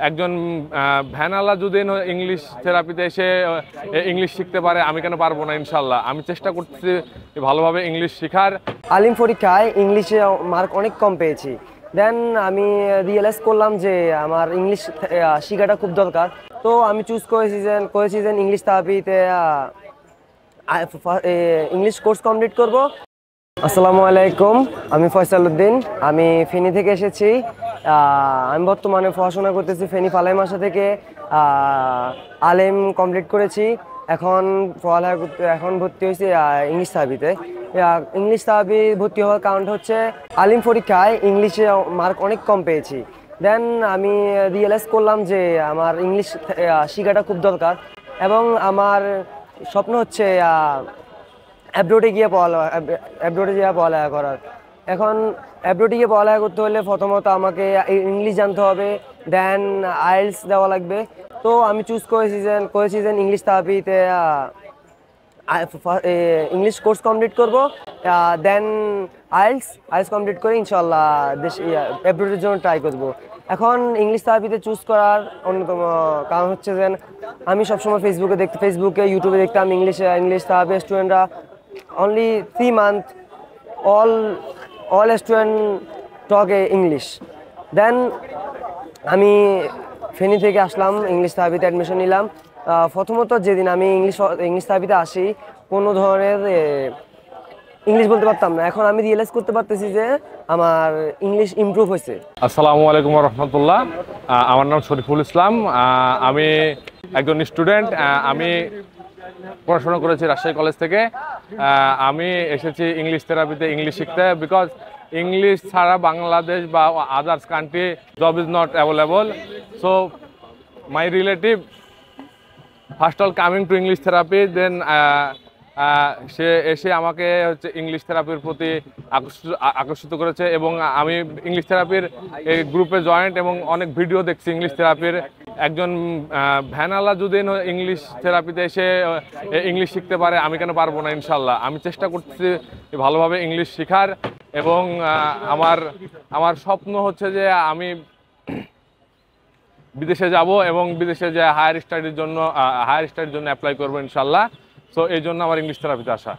একজন ভ্যানালা যদি ইংলিশ থেরাপিতে এসে ইংলিশ শিখতে পারে, আমি কেন পারবো না? ইনশাল্লাহ আমি চেষ্টা করতেছি ভালোভাবে ইংলিশ শেখার। আলিম পরীক্ষায় ইংলিশে মার্ক অনেক কম পেয়েছি। দেন আমি রিয়েলাইজ করলাম যে আমার ইংলিশ শেখাটা খুব দরকার। তো আমি চুজ করেছি যে ইংলিশ থেরাপিতে ইংলিশ কোর্স কমপ্লিট করব। আসসালামু আলাইকুম, আমি ফয়সাল উদ্দিন, আমি ফেনী থেকে এসেছি। আমি বর্তমানে পড়াশোনা করতেছি ফেনী ফালাই মাসা থেকে। আলেম কমপ্লিট করেছি, এখন পড়ালেখা করতে ভর্তি হয়েছি ইংলিশ থেরাপিতে। ইংলিশ থেরাপি ভর্তি হওয়ার কারণটা হচ্ছে আলিম পরীক্ষায় ইংলিশে মার্ক অনেক কম পেয়েছি। দেন আমি রিয়েলাইজ করলাম যে আমার ইংলিশ শেখাটা খুব দরকার এবং আমার স্বপ্ন হচ্ছে অ্যাব্রোডে গিয়ে পড়ালেখা করার। এখন অ্যাব্রোডে গিয়ে পড়ালেখা করতে হলে প্রথমত আমাকে ইংলিশ জানতে হবে, দেন আইএলটিএস দেওয়া লাগবে। তো আমি চুজ করেছি যে ইংলিশ থেরাপিতে ইংলিশ কোর্স কমপ্লিট করব, দেন আইএলটিএস কমপ্লিট করে ইনশাল্লাহ অ্যাব্রোডের জন্য ট্রাই করব। এখন ইংলিশ থেরাপিতে চুজ করার অন্যতম কারণ হচ্ছে যে আমি সবসময় ফেসবুকে ইউটিউবে দেখতাম ইংলিশ থেরাপি স্টুডেন্টরা only 3 months all student talk English. দেন আমি ফেনী থেকে আসলাম, ইংলিশ থেরাপিতে অ্যাডমিশন নিলাম। প্রথমত যেদিন আমি ইংলিশ থেরাপিতে আসি কোনো ধরনের ইংলিশ বলতে পারতাম না। এখন আমি রিয়েলাইজ করতে পারতেছি যে আমার ইংলিশ ইমপ্রুভ হয়েছে। আসসালামু আলাইকুম রহমতুল্লাহ, আমার নাম শরীফুল ইসলাম, আমি একজন স্টুডেন্ট। আমি পড়াশোনা করেছি রাজশাহী কলেজ থেকে। আমি এসেছি ইংলিশ থেরাপিতে ইংলিশ শিখতে, বিকজ ইংলিশ ছাড়া বাংলাদেশ বা others country job is not available. So my relative first all coming to English therapy, then সে এসে আমাকে হচ্ছে ইংলিশ থেরাপির প্রতি আকর্ষিত করেছে এবং আমি ইংলিশ থেরাপির এই গ্রুপে জয়েন্ট এবং অনেক ভিডিও দেখছি ইংলিশ থেরাপির। একজন ভ্যানালা যদি ইংলিশ থেরাপিতে এসে ইংলিশ শিখতে পারে, আমি কেন পারবো না? ইনশাল্লাহ আমি চেষ্টা করতেছি ভালোভাবে ইংলিশ শেখার এবং আমার স্বপ্ন হচ্ছে যে আমি বিদেশে যাব এবং বিদেশে যে হায়ার স্টাডির জন্য অ্যাপ্লাই করবো ইনশাল্লাহ। সো এই জন্য আমার ইংলিশ থেরাপিতে আসা।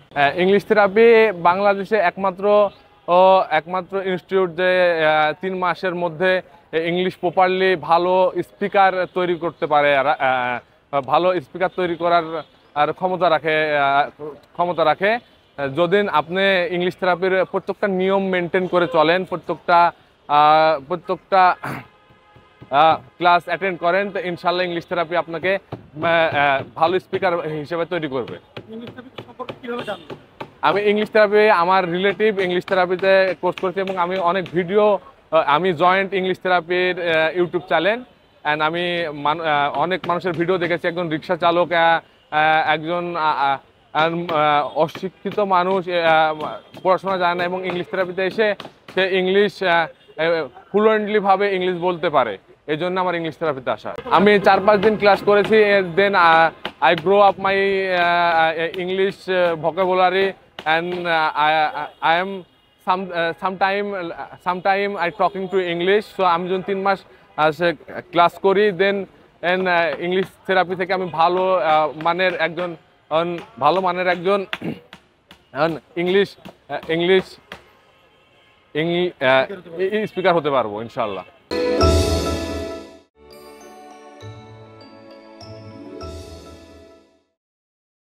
ইংলিশ থেরাপি বাংলাদেশে একমাত্র ইনস্টিটিউট যে 3 মাসের মধ্যে ইংলিশ প্রপারলি ভালো স্পিকার তৈরি করতে পারে, ভালো স্পিকার তৈরি করার ক্ষমতা রাখে। যদি আপনি ইংলিশ থেরাপির প্রত্যেকটা নিয়ম মেনটেন করে চলেন, প্রত্যেকটা ক্লাস অ্যাটেন্ড করেন, তো ইনশাল্লাহ ইংলিশ থেরাপি আপনাকে ভালো স্পিকার হিসেবে তৈরি করবে। আমি ইংলিশ থেরাপি আমার রিলেটিভ ইংলিশ থেরাপিতে কোর্স করেছি এবং আমি অনেক ভিডিও, আমি জয়েন্ট ইংলিশ থেরাপির ইউটিউব চ্যানেল, অ্যান্ড আমি অনেক মানুষের ভিডিও দেখেছি। একজন রিক্সা চালক, একজন অশিক্ষিত মানুষ, পড়াশোনা জানে না এবং ইংলিশ থেরাপিতে এসে সে ইংলিশ ফ্লুয়েন্টলি ভাবে ইংলিশ বলতে পারে। এই জন্য আমার ইংলিশ থেরাপিতে আসা। আমি 4-5 দিন ক্লাস করেছি, then I grow up my English vocabulary and I am sometime I talking to English. So আমি যখন 3 মাস ক্লাস করি, দেন ইংলিশ থেরাপি থেকে আমি ভালো মানের একজন ইংলিশ স্পিকার হতে পারবো ইনশাল্লাহ।